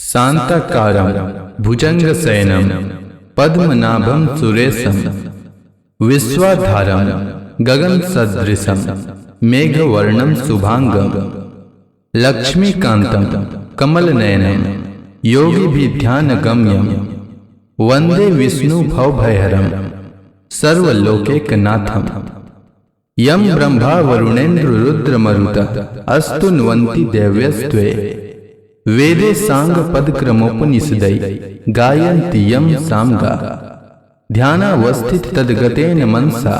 शांताकारं भुजंगशयनं पद्मनाभं सुरेशं विश्वाधारं गगनसदृशं मेघवर्णं शुभांगं लक्ष्मीकान्तं कमलनयनं योगिभिर्ध्यानगम्यं वन्दे विष्णु भवभयहरं सर्वलोकैकनाथं यं ब्रह्मा वरुणेन्द्र रुद्रमरुतः अस्तुन्वन्ति देव्यस्त्वे वेदे सांग पदक्रमोपनिषदै गायन्ति यं सामगा ध्यानावस्थित तद्गतेन मनसा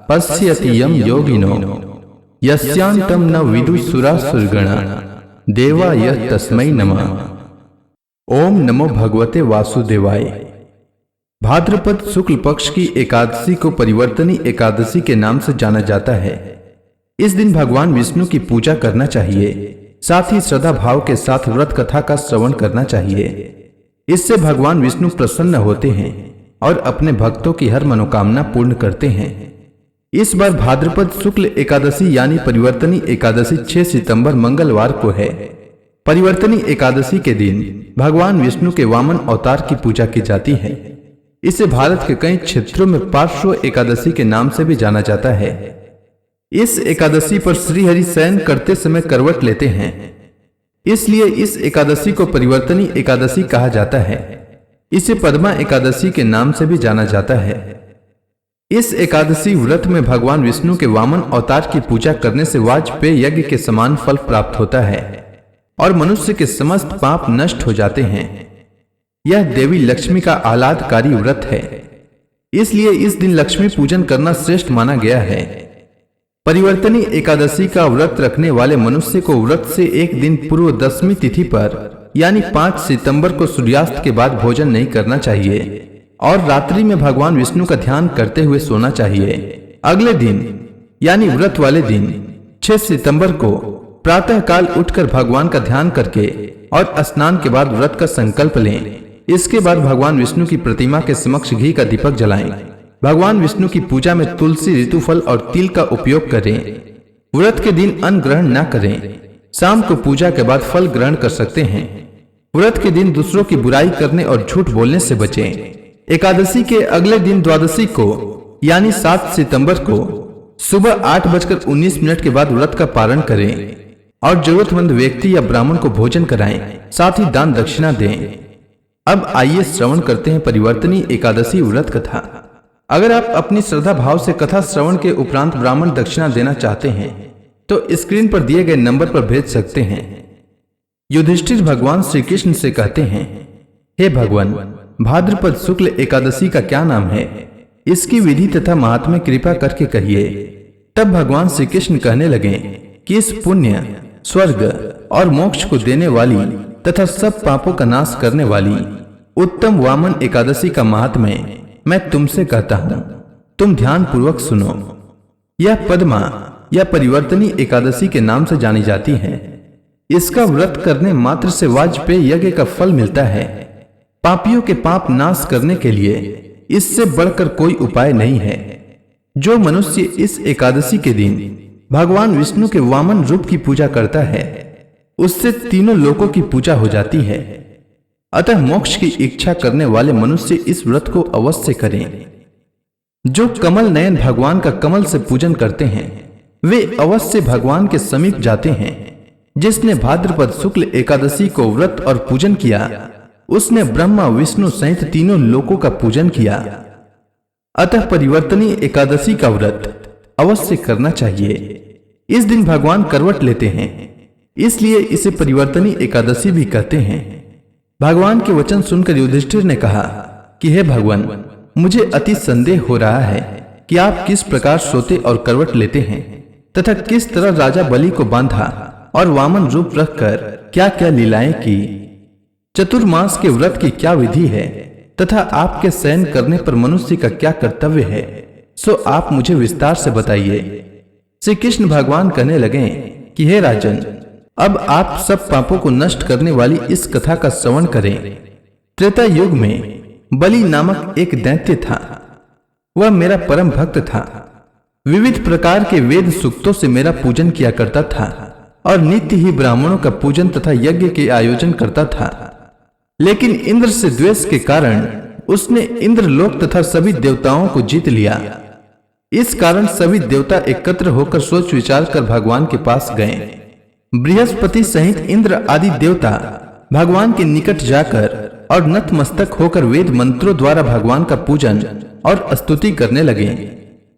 पश्यति यं योगिनो यस्यान्तं न विदुषुरासुरगणा देवाय तस्मै नमः। ओम नमो भगवते वासुदेवाय। भाद्रपद शुक्ल पक्ष की एकादशी को परिवर्तनी एकादशी के नाम से जाना जाता है। इस दिन भगवान विष्णु की पूजा करना चाहिए, साथ ही श्रद्धा भाव के साथ व्रत कथा का श्रवण करना चाहिए। इससे भगवान विष्णु प्रसन्न होते हैं और अपने भक्तों की हर मनोकामना पूर्ण करते हैं। इस बार भाद्रपद शुक्ल एकादशी यानी परिवर्तनी एकादशी 6 सितंबर मंगलवार को है। परिवर्तनी एकादशी के दिन भगवान विष्णु के वामन अवतार की पूजा की जाती है। इसे भारत के कई क्षेत्रों में पार्श्व एकादशी के नाम से भी जाना जाता है। इस एकादशी पर श्रीहरि शयन करते समय करवट लेते हैं, इसलिए इस एकादशी को परिवर्तनी एकादशी कहा जाता है। इसे पद्मा एकादशी के नाम से भी जाना जाता है। इस एकादशी व्रत में भगवान विष्णु के वामन अवतार की पूजा करने से वाजपेय यज्ञ के समान फल प्राप्त होता है और मनुष्य के समस्त पाप नष्ट हो जाते हैं। यह देवी लक्ष्मी का आह्लादकारी व्रत है, इसलिए इस दिन लक्ष्मी पूजन करना श्रेष्ठ माना गया है। परिवर्तनी एकादशी का व्रत रखने वाले मनुष्य को व्रत से एक दिन पूर्व दशमी तिथि पर यानी 5 सितंबर को सूर्यास्त के बाद भोजन नहीं करना चाहिए और रात्रि में भगवान विष्णु का ध्यान करते हुए सोना चाहिए। अगले दिन यानी व्रत वाले दिन 6 सितंबर को प्रातः काल उठकर भगवान का ध्यान करके और स्नान के बाद व्रत का संकल्प लें। इसके बाद भगवान विष्णु की प्रतिमा के समक्ष घी का दीपक जलाएं। भगवान विष्णु की पूजा में तुलसी, ऋतुफल और तिल का उपयोग करें। व्रत के दिन अन्न ग्रहण न करें। शाम को पूजा के बाद फल ग्रहण कर सकते हैं। व्रत के दिन दूसरों की बुराई करने और झूठ बोलने से बचें। एकादशी के अगले दिन द्वादशी को यानी 7 सितंबर को सुबह 8:19 के बाद व्रत का पारण करें और जरूरतमंद व्यक्ति या ब्राह्मण को भोजन कराएं, साथ ही दान दक्षिणा दें। अब आइए श्रवण करते हैं परिवर्तनी एकादशी व्रत कथा। अगर आप अपनी श्रद्धा भाव से कथा श्रवण के उपरांत ब्राह्मण दक्षिणा देना चाहते हैं तो स्क्रीन पर दिए गए नंबर पर भेज सकते हैं। युधिष्ठिर भगवान श्री कृष्ण से कहते हैं, हे भगवान, भाद्रपद शुक्ल एकादशी का क्या नाम है? इसकी विधि तथा महात्म्य कृपा करके कहिए। तब भगवान श्री कृष्ण कहने लगे कि इस पुण्य, स्वर्ग और मोक्ष को देने वाली तथा सब पापों का नाश करने वाली उत्तम वामन एकादशी का महात्म्य मैं तुमसे कहता हूं, तुम ध्यान पूर्वक सुनो। यह पद्मा या परिवर्तनी एकादशी के नाम से जानी जाती है। इसका व्रत करने मात्र से वाजपेय यज्ञ का फल मिलता है। पापियों के पाप नाश करने के लिए इससे बढ़कर कोई उपाय नहीं है। जो मनुष्य इस एकादशी के दिन भगवान विष्णु के वामन रूप की पूजा करता है उससे तीनों लोकों की पूजा हो जाती है। अतः मोक्ष की इच्छा करने वाले मनुष्य इस व्रत को अवश्य करें। जो कमल नयन भगवान का कमल से पूजन करते हैं वे अवश्य भगवान के समीप जाते हैं। जिसने भाद्रपद शुक्ल एकादशी को व्रत और पूजन किया उसने ब्रह्मा विष्णु सहित तीनों लोकों का पूजन किया। अतः परिवर्तनी एकादशी का व्रत अवश्य करना चाहिए। इस दिन भगवान करवट लेते हैं, इसलिए इसे परिवर्तनी एकादशी भी कहते हैं। भगवान के वचन सुनकर युधिष्ठिर ने कहा कि हे भगवान, मुझे अति संदेह हो रहा है कि आप किस प्रकार सोते और करवट लेते हैं तथा किस तरह राजा बलि को बांधा और वामन रूप रखकर क्या क्या लीलाएं की। चतुर्मास के व्रत की क्या विधि है तथा आपके शयन करने पर मनुष्य का क्या कर्तव्य है, सो आप मुझे विस्तार से बताइए। श्री कृष्ण भगवान कहने लगे कि हे राजन, अब आप सब पापों को नष्ट करने वाली इस कथा का श्रवण करें। त्रेता युग में बलि नामक एक दैत्य था। वह मेरा परम भक्त था। विविध प्रकार के वेद सूक्तों से मेरा पूजन किया करता था और नित्य ही ब्राह्मणों का पूजन तथा यज्ञ के आयोजन करता था। लेकिन इंद्र से द्वेष के कारण उसने इंद्रलोक तथा सभी देवताओं को जीत लिया। इस कारण सभी देवता एकत्र होकर सोच विचार कर भगवान के पास गए। बृहस्पति सहित इंद्र आदि देवता भगवान के निकट जाकर और नतमस्तक होकर वेद मंत्रों द्वारा भगवान का पूजन और स्तुति करने लगे।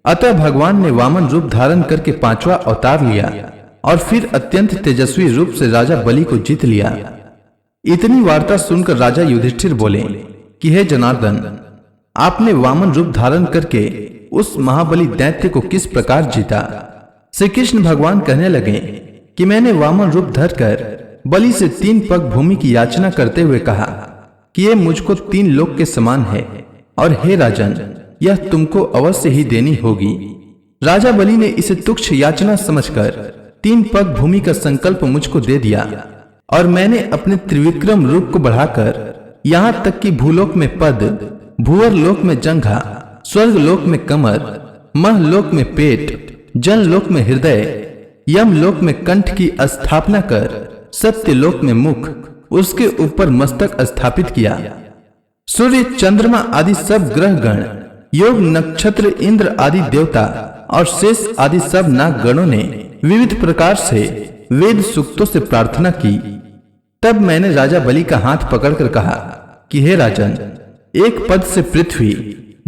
अतः भगवान ने वामन रूप धारण करके 5वां अवतार लिया और फिर अत्यंत तेजस्वी रूप से राजा बलि को जीत लिया। इतनी वार्ता सुनकर राजा युधिष्ठिर बोले कि हे जनार्दन, आपने वामन रूप धारण करके उस महाबली दैत्य को किस प्रकार जीता? श्री कृष्ण भगवान कहने लगे कि मैंने वामन रूप धरकर बलि से 3 पग भूमि की याचना करते हुए कहा कि ये मुझको 3 लोक के समान है और हे राजन, यह तुमको अवश्य ही देनी होगी। राजा बलि ने इसे तुच्छ याचना समझकर 3 पग भूमि का संकल्प मुझको दे दिया और मैंने अपने त्रिविक्रम रूप को बढ़ाकर यहाँ तक कि भूलोक में पद, भूवर लोक में जंघा, स्वर्ग लोक में कमर, मह लोक में पेट, जन लोक में हृदय, यम लोक में कंठ की स्थापना कर सत्य लोक में मुख, उसके ऊपर मस्तक स्थापित किया। सूर्य, चंद्रमा आदि सब ग्रह गण, योग, नक्षत्र, इंद्र आदि देवता और शेष आदि सब नाग गणों ने विविध प्रकार से वेद सूक्तों से प्रार्थना की। तब मैंने राजा बलि का हाथ पकड़कर कहा कि हे राजन, एक पद से पृथ्वी,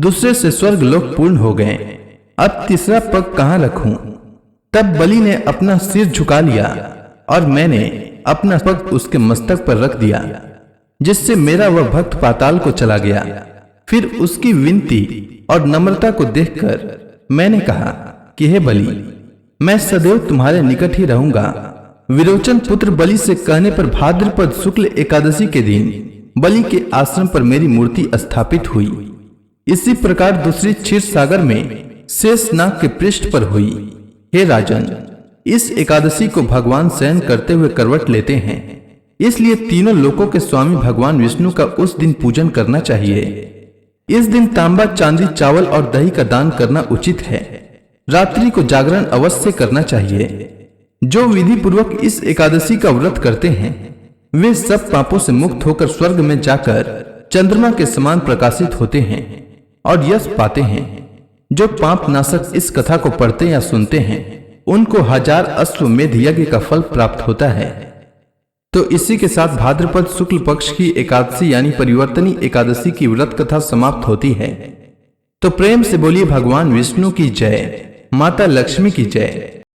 दूसरे से स्वर्ग लोक पूर्ण हो गए, अब तीसरा पग कहाँ रखूं? तब बलि ने अपना सिर झुका लिया और मैंने अपना पग उसके मस्तक पर रख दिया, जिससे मेरा वह भक्त पाताल को चला गया। फिर उसकी विनती और नम्रता को देखकर मैंने कहा कि हे बलि, मैं सदैव तुम्हारे निकट ही रहूंगा। विरोचन पुत्र बलि से कहने पर भाद्रपद शुक्ल एकादशी के दिन बलि के आश्रम पर मेरी मूर्ति स्थापित हुई। इसी प्रकार दूसरी क्षीर सागर में शेषनाग के पृष्ठ पर हुई। हे राजन, इस एकादशी को भगवान शयन करते हुए करवट लेते हैं, इसलिए तीनों लोकों के स्वामी भगवान विष्णु का उस दिन पूजन करना चाहिए। इस दिन तांबा, चांदी, चावल और दही का दान करना उचित है। रात्रि को जागरण अवश्य करना चाहिए। जो विधि पूर्वक इस एकादशी का व्रत करते हैं वे सब पापों से मुक्त होकर स्वर्ग में जाकर चंद्रमा के समान प्रकाशित होते हैं और यश पाते हैं। जो पाप नाशक इस कथा को पढ़ते या सुनते हैं उनको 1000 अश्वमेध यज्ञ का फल प्राप्त होता है। तो इसी के साथ भाद्रपद शुक्ल पक्ष की एकादशी यानी परिवर्तनी एकादशी की व्रत कथा समाप्त होती है। तो प्रेम से बोलिए भगवान विष्णु की जय, माता लक्ष्मी की जय।